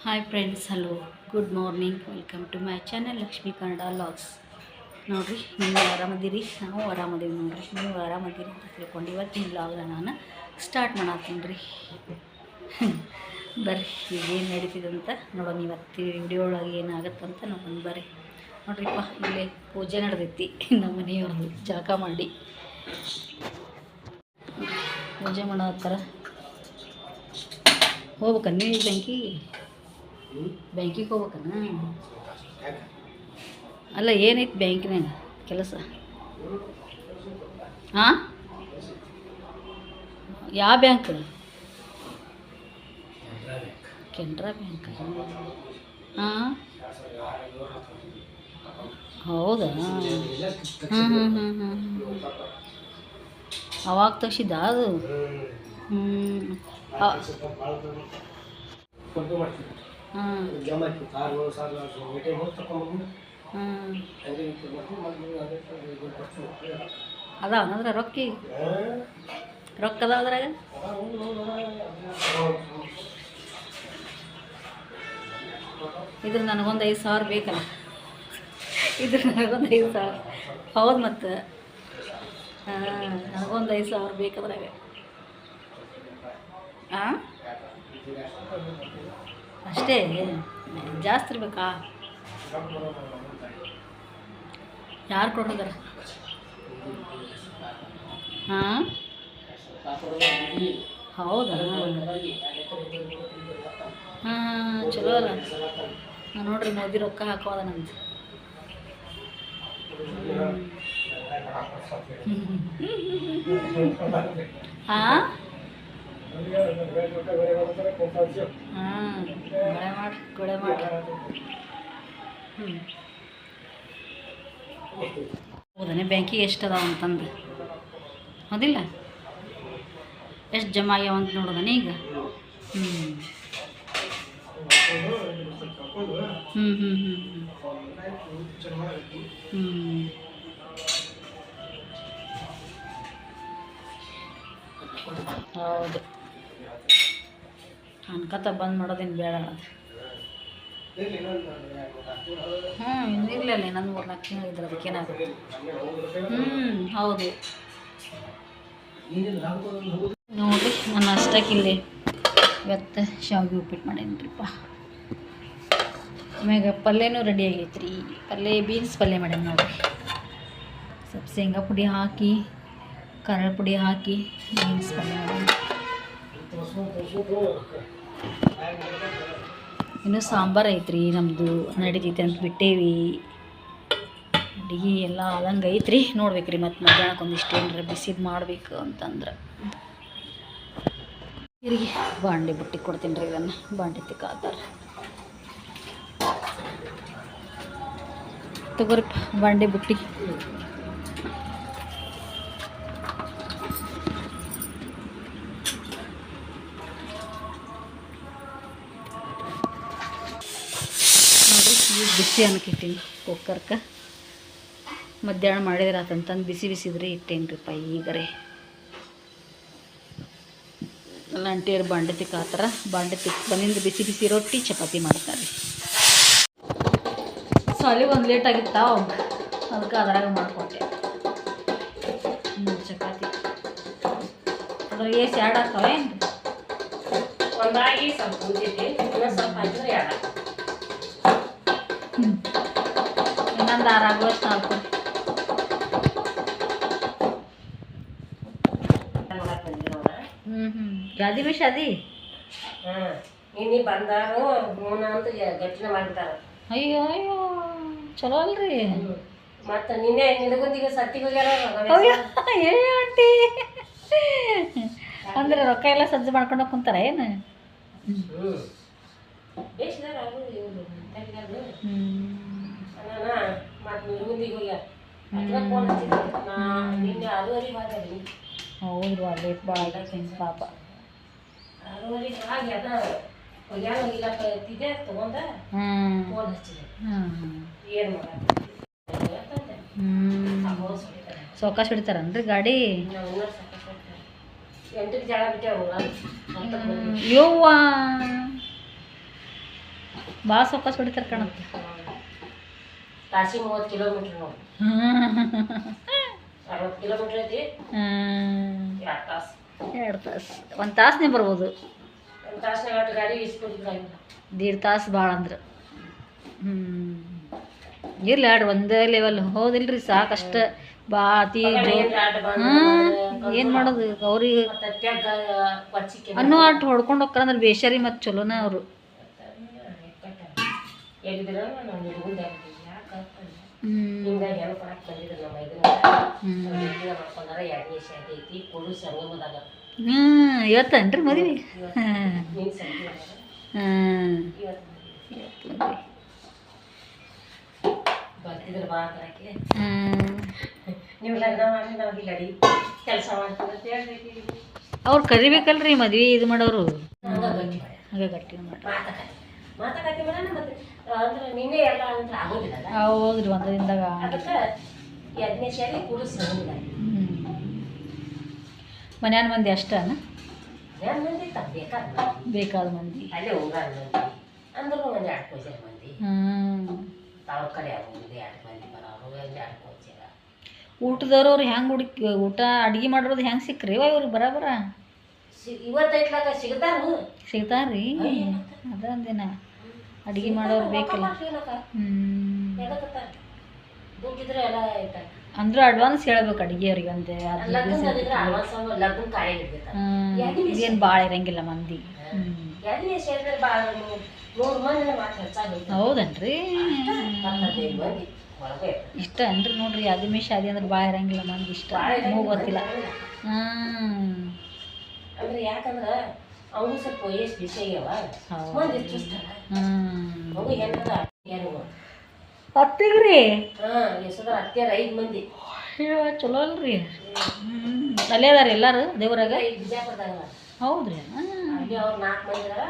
Hi friends, hello, good morning. Welcome to my channel Lakshmi Kannada logs. ನೋಡಿರಿ, ನೀವು ಆರಾಮದಿರಿ, ನಾವು ಆರಾಮದೀವಿ. ನೋಡಿರಿ, ನೀವು ಆರಾಮದಿರಿ ಅಂತ ತಿಳ್ಕೊಂಡು ಇವತ್ತಿನ ವ್ಲಾಗ್ನ ನಾನು ಸ್ಟಾರ್ಟ್ ಮಾಡತ್ತೀನಿ ರೀ. ಬರ್ರಿ, ಈಗ ಏನು ನಡೀತಿದೆ ಅಂತ ನೋಡೋಣ. ಇವತ್ತು ವಿಡಿಯೋ ಒಳಗೆ ಏನಾಗತ್ತಂತ ನೋಡೋಣ ಬರ್ರಿ. ನೋಡ್ರಿಪ್ಪ, ಇಲ್ಲೇ ಪೂಜೆ ನಡೆದೈತಿ ನಮ್ಮ ಮನೆಯವ್ರದ್ದು. ಜಳಕ ಮಾಡಿ ಪೂಜೆ ಮಾಡತ್ತಾರ. ಹೋಗ್ಬೇಕನ್ನ ನೀವು ಬ್ಯಾಂಕಿಗೆ ಹೋಗ್ಬೇಕನ್ನ? ಅಲ್ಲ, ಏನೈತಿ ಬ್ಯಾಂಕಿನಾಗ ಕೆಲಸ? ಹಾಂ, ಯಾವ ಬ್ಯಾಂಕ್? ಕೆನರಾ ಬ್ಯಾಂಕ್. ಹಾಂ, ಹೌದಾ? ಅವಾಗ ತಗ್ಸಿದ್ದ ಅದು? ಅದಾವ ಅಂದ್ರೆ ರೊಕ್ಕ ಅದಾವ ಅದ್ರಾಗ? ಇದ್ರ ನನಗೊಂದು 5,000 ಬೇಕಲ್ಲ. ಇದ್ರ ನನಗೊಂದು 5,000. ಹೌದು, ಮತ್ತು ನನಗೊಂದು 5,000 ಬೇಕಾದ್ರಾಗ. ಹಾಂ, ಅಷ್ಟೇ? ಜಾಸ್ತಿ ಇರ್ಬೇಕಾ? ಯಾರು ಕೊಟ್ಟಿದ್ದಾರೆ? ಹಾಂ, ಹೌದಾ? ಹಾಂ, ಚಲೋ ಅಲ್ಲ. ನೋಡ್ರಿ, ಮೋದಿ ರೊಕ್ಕ ಹಾಕೋದ ನಂದು. ಹಾಂ ಹಾಂ, ಗೊಳೆ ಮಾಡಿ. ಹೌದನೇ? ಬ್ಯಾಂಕಿಗೆ ಎಷ್ಟು ಅದಾವ ಅಂತಂದು ಹೌದಿಲ್ಲ? ಎಷ್ಟು ಜಮಾ ಆಗ್ಯಾವ ಅಂತ ನೋಡೋದನೇ ಈಗ. ಹೌದು, ಅನ್ಕತ ಬಂದ್ ಮಾಡೋದೇನು ಬೇಡ ಅದು. ಇರಲಿಲ್ಲ, ನನ್ನ 3-4 ತಿಂಗಳು ಇದ್ರೆ ಅದಕ್ಕೇನಾಗುತ್ತೆ. ಹೌದು. ನೋಡಿರಿ, ನಾನು ಅಷ್ಟಕ್ಕಿಲ್ಲಿ ಇವತ್ತು ಶಾವಿಗೆ ಉಪ್ಪಿಟ್ಟು ಮಾಡೇನ್ರಿಪ್ಪ. ಆಮ್ಯಾಗ ಪಲ್ಯನೂ ರೆಡಿ ಆಗೈತೆ ರೀ. ಬೀನ್ಸ್ ಪಲ್ಯ ಮಾಡೇನಿ ನೋಡಿರಿ. ಸ್ವಲ್ಪ ಶೇಂಗಾ ಪುಡಿ ಹಾಕಿ, ಖಾರ ಪುಡಿ ಹಾಕಿ ಬೀನ್ಸ್ ಪಲ್ಯ ಮಾಡೇನಿ. ಇನ್ನು ಸಾಂಬಾರು ಐತ್ರಿ ನಮ್ಮದು, ನಡೀತೈತೆ ಅಂತ ಬಿಟ್ಟೇವಿ. ಅಡುಗೆ ಎಲ್ಲ ಆದಂಗೆ ಐತ್ರಿ. ನೋಡ್ಬೇಕ್ರಿ, ಮತ್ತು ಮಧ್ಯಾಹ್ನಕ್ಕೆ ಒಂದಿಷ್ಟು ಏನಾರ ಬಿಸಿದು ಮಾಡಬೇಕು ಅಂತಂದ್ರೆ. ಇರಿಗೆ ಬಾಂಡೆ ಬುಟ್ಟಿ ಕೊಡ್ತೀನಿ ರೀ. ಇದನ್ನು ಬಾಂಡೆ ತಿಕ್ಕಾತಾರೆ. ತಗೋರಿಪ್ಪ ಬಾಂಡೆ ಬುಟ್ಟಿ. ನೋಡಿರಿ, ಈಗ ಬಿಸಿ ಅನ್ನಕ್ಕಿಟ್ಟೀನಿ ಕುಕ್ಕರ್ಗೆ. ಮಧ್ಯಾಹ್ನ ಮಾಡಿದ್ರೆ ಆತಂತಂದು ಬಿಸಿದ್ರೆ ಇಟ್ಟೇನ್ರಿಪ್ಪ. ಈಗರೇ ಎಲ್ಲ ಅಂಟಿಯರು ಬಾಂಡೆ ತಿಕ್ಕಾತಾರ. ಬಾಂಡೆ ತಿಕ್ ಬಂದಿಂದ ಬಿಸಿ ರೊಟ್ಟಿ ಚಪಾತಿ ಮಾಡ್ತಾರೆ. ಸಾಲಿಗೆ ಒಂದು ಲೇಟ್ ಆಗಿತ್ತಾವ, ಅದಕ್ಕೆ ಅದ್ರಾಗ ಮಾಡಿಕೊಟ್ಟೆ ಚಪಾತಿ. ಅದ್ರಾಗ ಏಸ್ ಎರಡು ಆಗ್ತಾವ ಏನು? ಒಂದಾಗಿ ಸ್ವಲ್ಪ ಉಳಿತೈತಿ, ಸ್ವಲ್ಪ ಹಾಕಿದ್ರೆ ಎರಡು. ಇನ್ನೊಂದು 6 ಆಗುವಷ್ಟು ಹಾಕ್ತೀನಿ. ಶಾದಿ ಬಿ ಶಾದಿ. ನೀನು ಬಂದಾರು ಮೂನ ಅಂತ ಗಟ್ಟಿನ ಮಾಡಿರ್ತಾರೆ. ಅಯ್ಯೋ ಅಯ್ಯೋ, ಚಲೋ ಅಲ್ರಿ. ಮತ್ತು ನಿನ್ನೆ ನಿನಗೊಂದಿಗೆ ಸತ್ತಿಗೆ ಹೋಗ್ಯಾರ. ಆಂಟಿ ಅಂದ್ರೆ ರೊಕ್ಕ ಎಲ್ಲ ಸಜ್ಜು ಮಾಡ್ಕೊಂಡು ಕುಂತಾರ ಏನು? ಬೇಸಿದಾರ ಅವರು ಇವರು ಮತ್ತು ನಿನಗೊಂದಿಗೆ ಹೋಗ್ಯಾರ. ಫೋನ್ ಹಚ್ಚಿದ್ದೆ ನಿನ್ನೆ 6:30 ಹೋದ್ರಿ. ಹೌದು, ಲೇಟ್ ಭಾಳ ಆಗೈತೆ ಪಾಪ. 6:30 ಆಗಿ ಅದ ಹೋಗ್ಯಾನ ಇಲ್ಲಪ್ಪ ಎತ್ತಿದ್ದೆ ತೊಗೊಂಡ ಫೋನ್ ಹಚ್ಚಿದೆ. ಏನು ಮಾಡ ಸೌಕಾಶ ಹೊಡಿತಾರನ್ರಿ ಗಾಡಿ? 8ಕ್ಕೆ ಜಳ ಬಿಟ್ಟೆವು. ಯವ್ವ ಭಾಳ ಸೊಕ್ಕ ಹೊಡಿತಾರೆ ಕಾಣತ್ತೆ. ತಾಸಿಗೆ 30 ಕಿಲೋಮೀಟ್ರ್ ನೋಡಿ. 60 ಕಿಲೋಮೀಟ್ರ್ ಐತಿ. 2 ತಾಸು. 2 ತಾಸು 1 ತಾಸನೇ ಬರ್ಬೋದು. 1 ತಾಸ್ನಾಗ ಗಾಡಿ ಇಸ್ಕೊಂಡಿದ್ರಾಗಿಲ್ಲ. 1.5 ತಾಸು ಭಾಳ ಅಂದ್ರೆ. ಇರ್ಲಿ ಆಡ್ರಿ ಒಂದೇ ಲೆವೆಲ್ ಹೌದಿಲ್ರಿ ಸಾಕಷ್ಟ ಬಾತಿ ಏನು ಮಾಡೋದು ಅವ್ರಿಗೆ ಅನ್ನೋ ಆಟ ಹೊಡ್ಕೊಂಡು ಹೋಗ್ತಾರ ಅಂದ್ರೆ ಬೇಷಾರಿ ಮತ್ತು ಚಲೋನ ಅವರು. ಇವತ್ತೇನ್ರಿ ಮದುವೆ? ಬರ್ತಿದ್ರು ಬಾ ಕರಕ್ಕೆ. ನೀವು ಲಗ್ನ ಮಾಡಿ ನಾವು ಇಲ್ಲಿ ಅಡಿ ಕೆಲಸ ಮಾಡ್ತೀವಿ ಅಂತ ಹೇಳ್ಬೇಕು. ಅವ್ರು ಕರಿಬೇಕಲ್ರಿ ಮದ್ವೆ ಇದು ಮಾಡೋರು. ಹಾಗೆ ಗಟ್ಟಿ ಮಾತಾಕತಿ ಮಾಡೋಣ. ಮತ್ತೆ ಅಂದ್ರೆ ನೀನೇ ಎಲ್ಲ ಅಂತ ಆಗೋದಿಲ್ಲ. ಹೌದ್ರಿ ಒಂದು ದಿನದಾಗ ಅದಕ್ಕೆ 2ನೇ ಶಾಲೆ ಕುಡಿಸ್ ಹೋಗಿಲ್ಲ. ಮನ್ಯಾನ ಮಂದಿ ಅಷ್ಟನ? ಮನ್ಯಾನ ಮಂದಿ ಬೇಕಾದ ಮಂದಿ ಅಲ್ಲೇ ಹೋಗಾರ ಮಂದಿ ಅಂದ್ರೂ ಒಂದು 2 ಕೋಚರ್ ಮಂದಿ. ತಾವು ಕಡೆ ಆಗೋದು 2 ಮಂದಿ ಬರೋರು 2 ಕೋಚರ. ಊಟದವ್ರವ್ರು ಹೆಂಗೆ ಊಟ ಅಡ್ಗೆ ಮಾಡೋದು ಹೆಂಗೆ ಸಿಕ್ಕ್ರಿ ಇವ್ರಿಗೆ ಬರಾಬರ? ಇವತ್ತೈತ್ಲಾಗ ಸಿಗ್ತಾರ್ರಿ. ಅದ ಅಂದಿನ ಅಡ್ಗೆ ಮಾಡೋರು ಬೇಕಲ್ಲ. ದುಡ್ಡಿದ್ರೆ ಎಲ್ಲ ಆಯ್ತಾ ಅಂದ್ರೆ ಅಡ್ವಾನ್ಸ್ ಹೇಳ್ಬೇಕು ಅಡ್ಗೆ ಅವ್ರಿಗೆ ಅಂತೆ. ಏನು ಭಾಳ ಇರಂಗಿಲ್ಲ ಮಂದಿ. ಹೌದನ್ರಿ? ಇಷ್ಟ ಅನ್ರಿ ನೋಡ್ರಿ ಅದಿಮೆ ಶಾದಿ ಅಂದ್ರೆ ಭಾಳ ಇರಂಗಿಲ್ಲ ಮಂದಿ. ಇಷ್ಟ ಮೂಗು ಗೊತ್ತಿಲ್ಲ. ಅಂದ್ರೆ ಯಾಕಂದ್ರೆ ಅವನು ಸ್ವಲ್ಪ ವಯಸ್ಸು ಬಿಸಿ ಆಗ್ಯಾವ. ಅತ್ತಿಗ್ರಿ? ಎಷ್ಟದ್ರ ಅತ್ತೆಯರ 5 ಮಂದಿ. ಚಲೋ ಅಲ್ರಿ. ಅಲ್ಲೇ ಅದಾರ ಎಲ್ಲಾರು ದೇವರಾಗ? ಬಿಜಾಪುರದಾಗ. ಹೌದ್ರಿ? ಅಲ್ಲಿ ಅವ್ರು 4 ಮಂದಿ ಅದಾರ.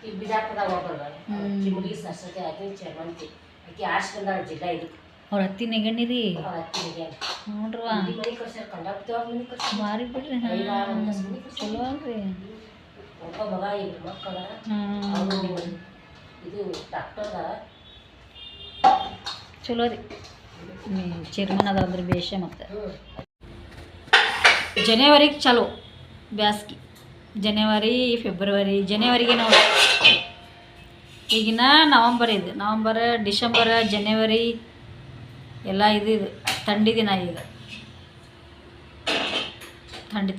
ಈಗ ಬಿಜಾಪುರದಾಗ ಒಬ್ಬರು ಚಿಮುಡಿ ಸರಸ್ವತಿ ಅತಿ ಚೇರ್ಮಂತಿ ಆಕಿ ಆಶ್ರಮದಾಗ ಜಿಲ್ಲಾ ಇದು. ಅವ್ರ ಅತ್ತಿ ನೆಗಣಿರಿ? ಅವ್ರ ಅತ್ತಿ ನೆಗ್ಯಾನ ನೋಡ್ರವ ಮನೆ ಕಳ್ಸ್ಯಾರ. ಕಂಡಾಪತಿ ಅವ್ರ ಮನೆ ಕಳ್ಸ್ಯಾರ. ಮಾರಿ ಬಿಡ್ರಿ. ಚಲೋ ಅಲ್ರಿ. ಒಬ್ಬ ಮಗ 2 ಮಕ್ಕಳ. ಇದು ಡಾಕ್ಟರ್ ಅದಾರ. ಚಲೋ ರೀ. ಚೇರ್ಮನ್ ಅದ ಅಂದ್ರೆ ಬೇಷ. ಮತ್ತು ಜನವರಿಗೆ ಚಲೋ ಬ್ಯಾಸ್ಗಿ. ಜನವರಿ ಫೆಬ್ರವರಿ ಜನವರಿಗೆ ನೋಡಿ. ಈಗಿನ ನವಂಬರ್ ಇದು. ನವಂಬರ್ ಡಿಸೆಂಬರ್ ಜನವರಿ ಎಲ್ಲ ಇದು ಥಂಡಿ ದಿನ. ಈಗ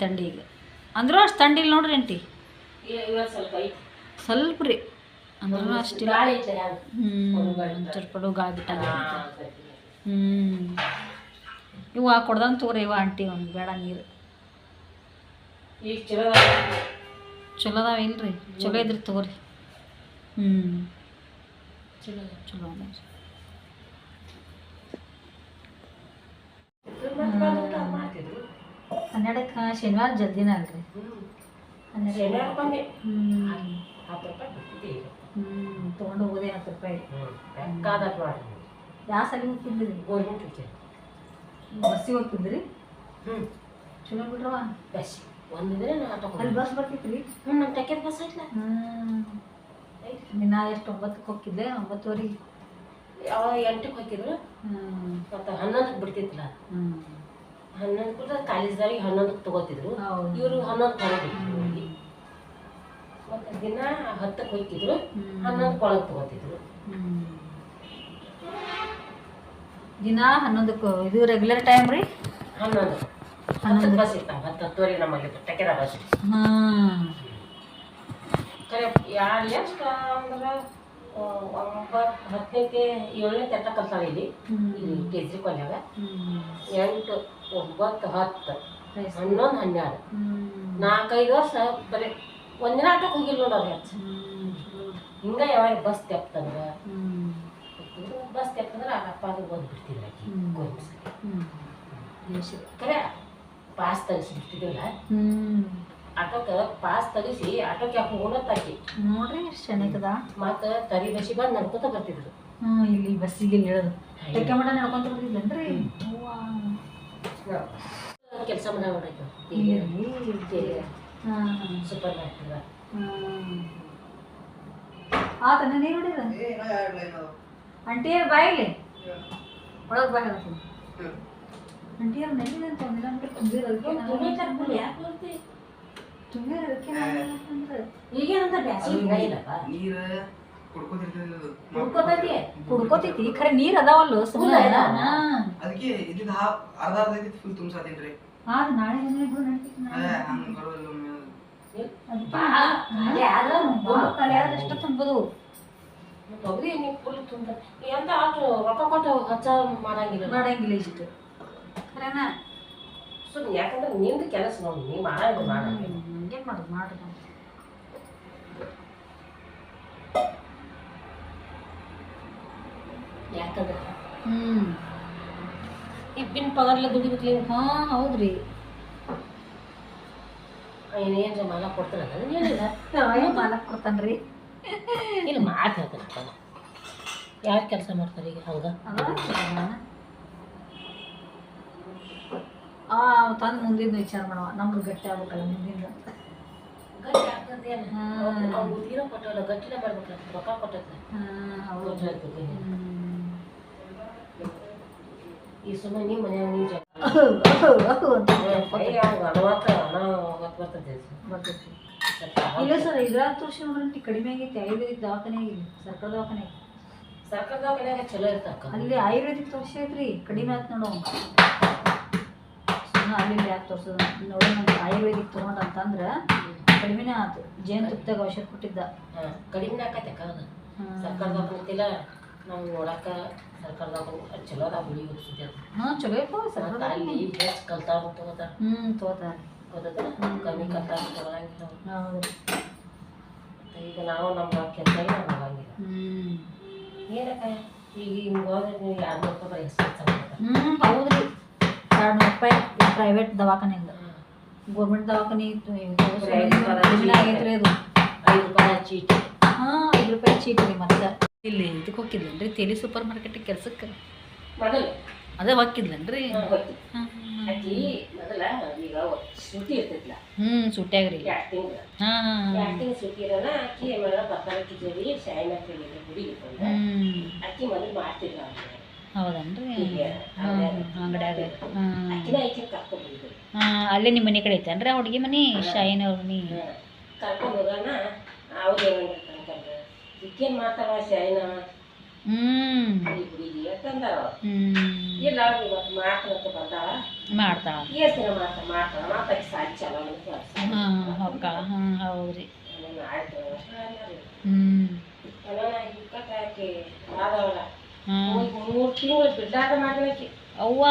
ಥಂಡಿ ಈಗ ಅಂದ್ರೂ ಅಷ್ಟು ಥಂಡಿ ಇಲ್ಲ ನೋಡ್ರಿ ಆಂಟಿ. ಸ್ವಲ್ಪ ರೀ ಅಂದ್ರೂ ಅಷ್ಟಿಲ್ಲ. ಸ್ವಲ್ಪ ಗಾಳಿ ಬಿಟ್ಟಾಗ. ಇವು ಕೊಡ್ದಂಗೆ ತಗೋರಿ ಇವ ಆಂಟಿ. ಒಂದು ಬೇಡ ನೀರು ಈಗ ಚಲೋ ಅದಾವ ಇಲ್ರಿ? ಚಲೋ ಇದ್ರಿ ತಗೋರಿ. ಚಲೋ ಚಲೋ ಅದ. 12ಕ್ಕೆ ಶನಿವಾರ ಜಲ್ದಿನ ಅಲ್ರಿ? 12 ತೊಗೊಂಡು ಹೋಗೋದೇ 10 ರೂಪಾಯಿ. ಯಾವ ಸಲ ಹೋಗ್ತಿದ್ರಿ? ಬಸ್ಸಿಗೆ ಹೋಗ್ತಿದ್ರಿ? ಚಲೋ ಬಿಡ್ರವ. ಬಸ್ ಒಂದಿದ್ರೆ ಅಲ್ಲಿ ಬಸ್ ಬರ್ತಿತ್ರಿ? ನಮ್ಮ ಟೆಕೆಟ್ ಬಸ್ ಐತ್ಲ. ದಿನ ಎಷ್ಟು 9ಕ್ಕೆ ಹೋಗ್ತಿದ್ದೆ? 9:30 ಯಾವ 8ಕ್ಕೆ ಹೋಗ್ತಿದ್ರು. ಮತ್ತು 11ಕ್ಕೆ ಬಿಡ್ತಿತ್ತಲ್ಲ. 11 ಕೂಡ ಕಾಲೇಜ್ದವ್ರಿಗೆ 11ಕ್ಕೆ ತಗೋತಿದ್ರು. ಇವರು 11ಕ್ಕೆ ಹೊರಗಿದ್ರು. ಮತ್ತು ದಿನ 10ಕ್ಕೆ ಹೋಗ್ತಿದ್ರು. 11ಕ್ಕೆ ಒಳಗೆ ತಗೋತಿದ್ರು. ದಿನ 11ಕ್ಕೆ. ಇದು ರೆಗ್ಯುಲರ್ ಟೈಮ್ ರೀ? 11 ಬಸ್ ಇರ್ತಾವೆ. 10-10:30 ನಮ್ಮಲ್ಲಿ ಟೆಕೆದ ಬಸ್. ಕರೆ ಯಾರು ಎಷ್ಟು ಅಂದ್ರೆ 9, 10ಕ್ಕೆ 7ನೇ ತಟ್ಟ ಕಲ್ತಾಳೆ ಇಲ್ಲಿ ಕೇಜ್ರಿ ಕೊಲ್ಯಾಗ. 8, 9, 10, 11, 12 4-5 ವರ್ಷ ಬರೀ ಒಂದಿನ ಆಟಕ್ಕೆ ಹೋಗಿಲ್ಲ ನೋಡೋರಿ. ಹಿಂಗೆ ಯಾವಾಗ ಬಸ್ ತೆಪ್ತಂದ್ರೆ ಬಸ್ ತೆಪ್ತಂದ್ರೆ ಅಪ್ಪ ಅದು ಓದ್ಬಿಡ್ತಿದ್ರು. ಕರೆ ಪಾಸ್ ತೆಗಿಸ್ಬಿಡ್ತಿದ್ವಲ್ಲ. ಆಟೋಕ್ಕೆ ಪಾಸ್ ತೆಗಿಸಿ ಆಟೋಕ್ಕೆ ಯಾಕೆ ಹೋಗೋಣತ್ತಾಕಿ ನೋಡ್ರಿ ಎಷ್ಟು ಚೆನ್ನಾಗದ. ಮತ್ತು ತರಿ ಬಸಿ ಬಂದು ನಡ್ಕೊತ ಬರ್ತಿದ್ರು. ಇಲ್ಲಿ ಬಸ್ಸಿಗೆ ಹೇಳೋದು ಟೆಕ್ಕೆ ಮಠ ನಡ್ಕೊಂತ ಬರ್ತಿದ್ಲೇನ್ರಿ? ಕೆಲಸ ಮನೆ ನೋಡಾಯ್ತು ಸೂಪರ್ ಮಾರ್ಕೆಟ್. ಆತನ ನೀರು ಹೊಡಿದ ಅಂಟಿಯರ್ ಬಾಯಿಲಿ ಒಳಗೆ ಬಾಯಿ ಹೇಳ್ತೀನಿ ಅಂಟಿಯರ್ ನೆಲ್ಲಿದೆ ಅಂತ ಒಂದಿನ ತುಂಬಿರೋದಕ್ಕೆ ತುಂಬಿರೋದಕ್ಕೆ ಅಂದ್ರೆ ಈಗೇನಂತ ಬ್ಯಾಸಿಗೆ ಇಲ್ಲಪ್ಪ ನೀರು ಕುಡ್ಕೋತೈತಿ ಖರೆ ನೀರ್ ಅದಾವಲ್ಲ ಸುಮ್ಮನೆ ಅದಕ್ಕೆ ಇದ್ದಿದ್ದು ಅರ್ಧ ಅರ್ಧ ಐತಿ ಫುಲ್ ತುಂಬ್ಸಾತೀನ್ರಿ ಆದ್ ನಾಳೆ ಬಿಡು ನಡೀತೈತಿ ಹಂಗೆ ಬರೋದಿಲ್ಲ ಎಷ್ಟು ತುಂಬೋದು ತೊಗರಿ ನೀವು ಫುಲ್ ತುಂಬ ಎಂತ ಅಷ್ಟು ರೊಕ್ಕ ಕೊಟ್ಟು ಹಚ್ಚ ಮಾಡಂಗಿಲ್ಲ ಇಷ್ಟು ಖರೇನಾ ಸುಮ್ಮನೆ ಯಾಕಂದ್ರೆ ನಿಂದು ಕೆಲಸ ನೋಡಿ ನೀವು ಮಾಡಂಗಿಲ್ಲ ಹಂಗೇನು ಮಾಡೋದು ಮಾಡ್ರಿ ಯಾಕಂದ್ರೆ ಇಬ್ಬಿನ ಪಗಾರ್ಲ ದುಡಿಬೇಕ್ಲಿ ಹಾಂ ಹೌದ್ರಿ ಏನೇನ್ರಿ ಮಾಲ ಕೊಡ್ತಾರಲ್ಲ ಏನಿಲ್ಲ ಮಾಲಕ್ ಕೊಡ್ತಾನ್ರಿ ಇಲ್ಲ ಮಾತು ಹೇಳ್ತಾನಪ್ಪ ಯಾರು ಕೆಲಸ ಮಾಡ್ತಾರೆ ಈಗ ಹಂಗ ತಂದು ಮುಂದಿನ ವಿಚಾರ ಮಾಡವ ನಮ್ದು ಗಟ್ಟಿ ಆಗ್ಬೇಕಲ್ಲ ಮುಂದಿನ ಗಟ್ಟಿ ಆಗ್ತದೇನು ಅವ್ನು ತೀರೋ ಕೊಟ್ಟವಲ್ಲ ಗಟ್ಟಿನ ಮಾಡ್ಬೇಕಲ್ಲ ರೊಕ್ಕ ಕೊಟ್ಟೈತೆ ಹೌದು ಈ ಸುಮ್ಮನೆ ನಿಮ್ಮ ಮನ್ಯಾಗ ನೀವು ಬರ್ತೈತಿ ಇಲ್ಲ ಸರ್ ಇದ್ರಾಗ ತೋರಿಸಿ ನೋಡ್ರಿ ಕಡಿಮೆ ಆಗೈತಿ ಆಯುರ್ವೇದಿಕ್ ದವಾಖಾನೆ ಆಗಿಲ್ಲ ಸರ್ಕಾರ ದವಾಖಾನೆ ಸರ್ಕಾರ ದವಾಖಾನ್ಯಾಗ ಚಲೋ ಇರ್ತಕ್ಕ ಅಲ್ಲಿ ಆಯುರ್ವೇದಿಕ್ ತೋರಿಸೈತ್ರಿ ಕಡಿಮೆ ಆಯ್ತು ನೋಡು ಸುಮ್ಮನೆ ಅಲ್ಲಿ ಯಾಕೆ ತೋರ್ಸೋದು ನೋಡಿ ನಮ್ಗೆ ಆಯುರ್ವೇದಿಕ್ ತೊಗೊಂಡು ಅಂತಂದ್ರೆ ಕಡಿಮೆನೇ ಆಯ್ತು ಜೇನುತುಪ್ಪದಾಗ ಔಷಧ ಕೊಟ್ಟಿದ್ದ ಕಡಿಮೆ ಆಕೈತೆ ಅದು ಸರ್ಕಾರ ದವಾಖಾನೆ ನಾವು ನೋಡಕ್ಕ ಸರ್ಕಾರ ದವಾಖಾನೆ ಚಲೋ ಅದ ಗುಳಿ ಹೋಗ್ತೈತಿ ಅದು ಹಾಂ ಚಲೋ ಇರ್ತಾವ ಸರ್ಕಾರ ಅಲ್ಲಿ ಹೆಚ್ಚು ಕಲ್ತಾರ ತಗೋತಾರ ತಗೋತಾರೆ ಗೊತ್ತದ ಕಮ್ಮಿ ಕಲ್ತಾರ ತಗೊಳಂಗಿಲ್ಲ ಹೌದು ಈಗ ನಾವು ನಮ್ಮ ಕೆಲಸ ಮಾಡಂಗಿಲ್ಲ ಏನಕ್ಕ ಈಗ ಹಿಂಗೆ ಹೋದ್ರೆ ನೀವು 200 ರೂಪಾಯಿ ಹೆಸರು ಹೌದ್ರಿ 200 ರೂಪಾಯಿ ಪ್ರೈವೇಟ್ ದವಾಖಾನೆಯಿಂದ ಗೌರ್ಮೆಂಟ್ ದವಾಖಾನೆ ಆಗೈತ್ರಿ ಅದು 5 ರೂಪಾಯಿ ಚೀಟಿ ಹಾಂ 5 ರೂಪಾಯಿ ಚೀಟಿ ರೀ ಮತ್ತೆ ಇಲ್ಲಿ ಇದಕ್ಕೆ ಹೋಗಿದ್ಲೇನ್ರಿ ತೇಲಿ ಸೂಪರ್ ಮಾರ್ಕೆಟಿಗೆ ಕೆಲ್ಸಕ್ಕೆ ಮೊದಲು ಅದೇ ಹೋಗಿದ್ಲೇನ್ರಿ ಅಕ್ಕಿ ಮೊದಲ ಈಗ ಸುಟ್ಟಿ ಇರ್ತೈತಿಲ್ಲ ಸುಟ್ಟ್ಯಾಗ್ರಿ 2 ತಿಂಗಳು 2 ತಿಂಗಳು ಸುಟ್ಟಿ ಇರೋಣ ಅಕ್ಕಿ ಆಮೇಲೆ ಬರ್ತಾರ ಕಿಚಡಿ ಶಾಯಿನ ಕೇಳಿದ್ರೆ ಹುಡುಗಿ ಅಕ್ಕಿ ಮೊದಲು ಮಾಡ್ತಿಲ್ಲ ಹೌದನ್ರಿ ಅಂಗಡ್ಯಾಗ ಅಕ್ಕಿನ ಐಕಿ ಕರ್ಕೊಂಡು ಹೋಗಿದ್ರು ಅಲ್ಲೇ ನಿಮ್ಮ ಮನೆ ಕಡೆ ಐತೇನ್ರಿ ಹುಡುಗಿ ಮನೆ ಶಾಯಿನ ಅವ್ರ ಮನೆ ಕರ್ಕೊಂಡು ಹೋಗೋಣ ಅವ್ರು ಏನಂದ್ರೆ ಈಕೇನು ಮಾಡ್ತಾವ ಶಾಯಿನ ಹುಡುಗಿ ಅಂತಂದಾರ ಇಲ್ಲ ಅವ್ರು ಇವತ್ತು ಮಾಡ್ತಾರಂತ ಬಂದಾಳ ಮಾಡ್ತಾಳ ಎಷ್ಟು ದಿನ ಮಾಡ್ತಾಳ ಮಾತಾಕಿ ಸಾಧ್ಯ ಚಲೋ ಹೊಕ್ಕಾಳ ಹೌದ್ರಿ ಆಯ್ತು ಹಾಕಿ ಆದವಳ 3 ತಿಂಗಳು ಬಿಡ್ಲಾಕ ಮಾಡ್ಯಾಕಿ ಅವ್ವ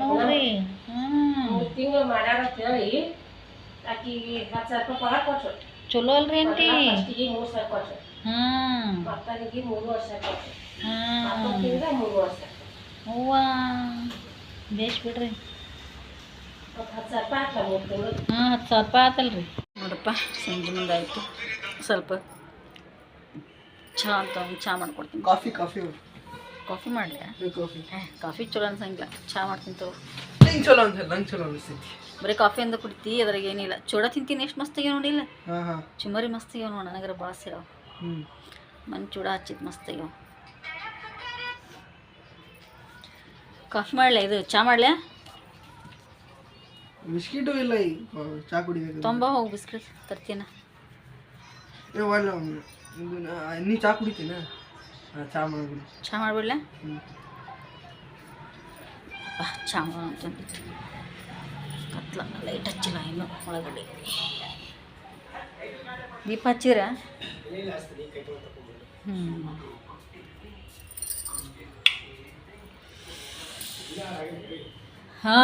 ನೋಡ್ರಿ 3 ತಿಂಗಳು ಮಾಡ್ಯಾರ ಹೇಳಿ ಆಕಿಗೆ 10,000 ರೂಪಾಯಿ ಪಗಾರ ಕೊಟ್ರು ಚಲೋ ಅಲ್ರಿ ಆಂಟಿ ಫಸ್ಟಿಗೆ 3,000 ಕೊಟ್ರು ಮಕ್ಕಳಿಗೆ 3 ವರ್ಷ ಕೊಟ್ರು ಮಕ್ಕಳಿಂದ 3 ವರ್ಷ ಅವ್ವ ಬೇಷ್ ಬಿಡ್ರಿ 10,000 ರೂಪಾಯಿ ಹಾಕ್ಲ 3 ತಿಂಗಳು 10,000 ರೂಪಾಯಿ ಆತಲ್ರಿ ನೋಡಪ್ಪ ಸಂಜೆ ಮುಂದೆ ಆಯಿತು ಸ್ವಲ್ಪ ಚಹಾ ಅಂತ ಚಹಾ ಮಾಡ್ಕೊಡ್ತೀನಿ ಕಾಫಿ ಕಾಫಿ ಮಾಡಲಿ ಕಾಫಿ ಚಲೋ ಅನ್ಸಂಗಿಲ್ಲ ಚಹಾ ಮಾಡ್ತೀನಿ ತಗೋ ನಂಗೆ ಚಲೋ ನಂಗೆ ಚಲೋ ಅನಿಸ್ತೈತಿ ಬರೀ ಕಾಫಿ ಅಂದ ಕುಡಿತಿ ಅದ್ರಾಗ ಏನಿಲ್ಲ ಚೂಡ ತಿಂತೀನಿ ಎಷ್ಟು ಮಸ್ತ್ ಆಗ್ಯಾವ ನೋಡಿಲ್ಲ ಹಾಂ ಚುಮರಿ ಮಸ್ತ್ ಆಗ್ಯಾವ ನೋಡಿ ನನಗರ ಭಾಳ ಸೇರಾವ ಮನೆ ಚೂಡ ಹಚ್ಚಿದ್ದು ಮಸ್ತ್ ಆಗ್ಯಾವ ಕಾಫಿ ಮಾಡಲ ಇದು ಚಹಾ ಮಾಡಲ ಬಿಸ್ಕಿಟು ಇಲ್ಲ ಈಗ ಚಹಾ ಕುಡಿಬೇಕು ತೊಂಬ ಹೋಗಿ ಬಿಸ್ಕಿಟ್ ತರ್ತೀನ ನೀ ಚಹಾ ಕುಡಿತೀನ ಚಹಾ ಮಾಡ್ಬಿಡಿ ಚಹಾ ಮಾಡಿಬಿಡ್ಲ ಚಹಾ ಅಂತಂದಿತ್ತು ಕತ್ಲ ಲೈಟ್ ಹಚ್ಚಿಲ್ಲ ಇನ್ನು ಒಳಗಡೆ ದೀಪ ಹಚ್ಚಿರ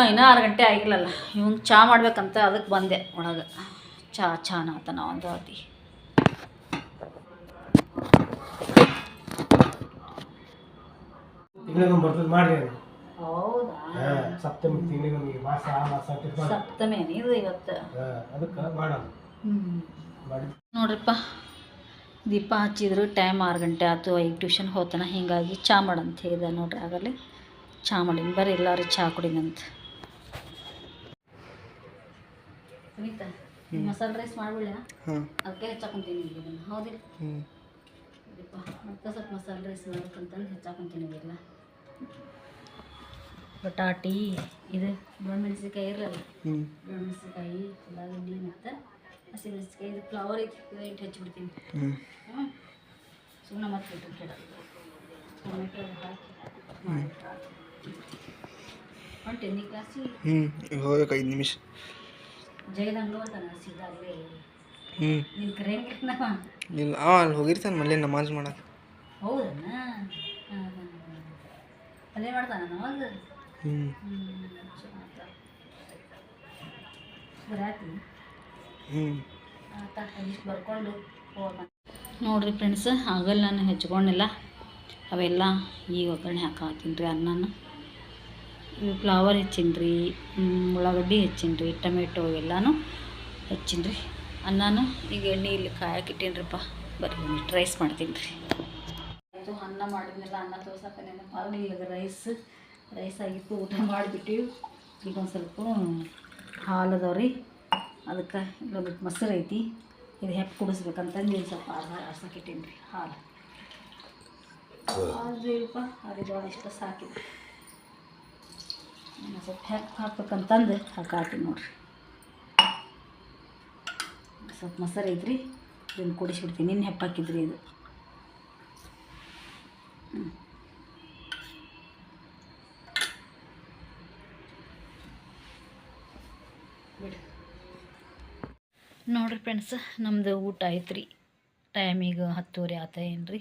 ಇನ್ನೂ 6 ಗಂಟೆ ಆಗಿಲ್ಲಲ್ಲ ಇವಂಗೆ ಚಹಾ ಮಾಡ್ಬೇಕಂತ ಅದಕ್ಕೆ ಬಂದೆ ಒಳಗೆ ಚಾನ ಆತ ನಾವು ಒಂದು ಅತಿ ಬರ್ತದೆ ಮಾಡ್ರಿ ಅದು ಹೌದಾ ಸಪ್ತಮಿ ತಿಂಗಳಿಗೆ ಮಾಸ ಸಪ್ತಮಿ ಇದು ಇವತ್ತು ಅದಕ್ಕೆ ಮಾಡೋಣ ನೋಡ್ರಿಪ್ಪ ದೀಪ ಹಚ್ಚಿದ್ರು ಟೈಮ್ 6 ಗಂಟೆ ಆಯ್ತು ಈಗ ಟ್ಯೂಷನ್ ಹೋತಾನ ಹೀಗಾಗಿ ಚಹಾ ಮಾಡಂತ ಹೇಳಿದೆ ನೋಡ್ರಿ ಆಗಲೇ ಚಹಾ ಮಾಡೀನಿ ಬರ್ರಿ ಎಲ್ಲರೂ ಚಹಾ ಕುಡಿನಂತ ಸುನೀತಾ ಮಸಾಲೆ ರೈಸ್ ಮಾಡ್ಬಿಡ ಅದಕ್ಕೆ ಹೆಚ್ಚಾಕೊಂತೀನಿ ಹೌದಿಲ್ಲ ನೋಡ್ರಿಪ್ಪ ಮತ್ತು ಸ್ವಲ್ಪ ಮಸಾಲೆ ರೈಸ್ ಮಾಡ್ಬೇಕಂತಂದು ಹೆಚ್ಚಾಕೊಂತೀನಿ ಇವೆಲ್ಲ ಬಟಾಟಿ ಇದು ಮೆಣಸಿನ್ಕಾಯಿ ಇರಲ್ಲ ಮೆಣಸಿನ್ಕಾಯಿ ಉಳ್ಳಾಗಡ್ಡಿ ಮತ್ತು ಹಸಿಮೆಣಸಿನ್ಕಾಯಿ ಇದು ಫ್ಲವರ್ ಐತಿ ಇದು ಇಟ್ಟು ಹಚ್ಚಿಬಿಡ್ತೀನಿ ಸುಮ್ಮನೆ ಮತ್ತೆ ಇಟ್ಟು ಕೆಡ ಟೊಮೆಟೊ ಹಾಕಿ ಹೊಂಟೆ ನೀ ಕ್ಲಾಸಿಗೆ ಹೋಗ್ಬೇಕು 5 ನಿಮಿಷ ಜಗದಂಗ ಹೋಗ್ತಾನೆ ಸೀದಾ ಅಲ್ಲೇ ನಿನ್ನ ಕರೆಯಂಗಿಲ್ಲ ಇಲ್ಲ ಅಲ್ಲಿ ಹೋಗಿರ್ತಾನೆ ಮళ్ళీ ನಮಾಜ್ ಮಾಡಕ್ಕೆ ಹೌದಣ್ಣ ಹಾಂ ಹಾಂ ಅಲ್ಲೇ ಮಾಡ್ತಾನ ನಮಾಜ್ ಬರಾತಿ ಆತ ಇಷ್ಟು ಬರ್ಕೊಂಡು ಹೋಗೋಣ ನೋಡಿರಿ ಫ್ರೆಂಡ್ಸ್ ಆಗಲ್ಲ ನಾನು ಹೆಚ್ಕೊಂಡಿಲ್ಲ ಅವೆಲ್ಲ ಈಗ ಒಗ್ಗರಣೆ ಹಾಕಾತೀನಿ ರೀ ಅನ್ನನ ಇವು ಫ್ಲವರ್ ಹೆಚ್ಚಿನಿ ರೀ ಉಳ್ಳಾಗಡ್ಡಿ ಹೆಚ್ಚಿನಿ ರೀ ಟೊಮೆಟೊ ಎಲ್ಲನೂ ಹೆಚ್ಚಿನಿ ರೀ ಅನ್ನನೂ ಈಗ ಎಣ್ಣೆ ಇಲ್ಲಿ ಕಾಯಕ್ಕಿಟ್ಟೀನಿ ರೀಪ್ಪ ಬರ್ರಿ ಒಂದಿಷ್ಟು ರೈಸ್ ಮಾಡ್ತೀನಿ ರೀ ಆಯಿತು ಅನ್ನ ಮಾಡಿದ್ಮೇಲೆ ಅನ್ನ ತೋರ್ಸಕ್ಕೆ ನೆನಪಾಗಲಿ ಈಗ ರೈಸ್ ಆಗಿತ್ತು ಊಟ ಮಾಡಿಬಿಟ್ಟಿವಿ ಈಗ ಒಂದು ಸ್ವಲ್ಪ ಹಾಲು ಅದಾವ ರೀ ಅದಕ್ಕೆ ಇಲ್ಲೊಂದು ಮೊಸರು ಐತಿ ಇದು ಹೆಪ್ಪು ಕುಡಿಸ್ಬೇಕಂತಂದು ಒಂದು ಸ್ವಲ್ಪ ಆರ್ಸಕ್ಕಿಟ್ಟೀನಿ ರೀ ಹಾಲು ಅದೇಪ್ಪ ಅದು ಇಷ್ಟ ಸಾಕಿದೆ ಸ್ವಲ್ಪ ಹೆಪ್ಪು ಹಾಕ್ಬೇಕಂತಂದು ಹಾಕಾತೀನಿ ನೋಡಿರಿ ಸ್ವಲ್ಪ ಮೊಸರು ಐತ್ರಿ ಇದನ್ನು ಕುಡಿಸ್ಬಿಡ್ತೀನಿ ಇನ್ನು ಹೆಪ್ಪು ಹಾಕಿದ್ರಿ ಇದು ಬಿಡು ನೋಡಿರಿ ಫ್ರೆಂಡ್ಸ್ ನಮ್ಮದು ಊಟ ಆಯ್ತು ರೀ ಟೈಮಿಗೆ 10:30 ಆತ ಏನು ರೀ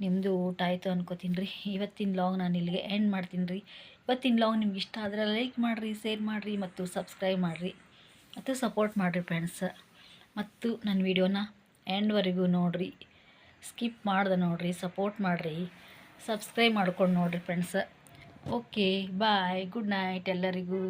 ನಿಮ್ಮದು ಊಟ ಆಯಿತು ಅನ್ಕೋತೀನಿ ರೀ ಇವತ್ತಿನ ಲಾಗ್ ನಾನು ಇಲ್ಲಿಗೆ ಎಂಡ್ ಮಾಡ್ತೀನಿ ರೀ ಇವತ್ತಿನ ಲಾಗ್ ನಿಮ್ಗೆ ಇಷ್ಟ ಆದರೆ ಲೈಕ್ ಮಾಡಿರಿ ಶೇರ್ ಮಾಡಿರಿ ಮತ್ತು ಸಬ್ಸ್ಕ್ರೈಬ್ ಮಾಡಿರಿ ಮತ್ತು ಸಪೋರ್ಟ್ ಮಾಡಿರಿ ಫ್ರೆಂಡ್ಸ್ ಮತ್ತು ನನ್ನ ವಿಡಿಯೋನ ಎಂಡ್ವರೆಗೂ ನೋಡಿರಿ ಸ್ಕಿಪ್ ಮಾಡ್ದೆ ನೋಡಿರಿ ಸಪೋರ್ಟ್ ಮಾಡಿರಿ ಸಬ್ಸ್ಕ್ರೈಬ್ ಮಾಡ್ಕೊಂಡು ನೋಡಿರಿ friends okay bye good night ಎಲ್ಲರಿಗೂ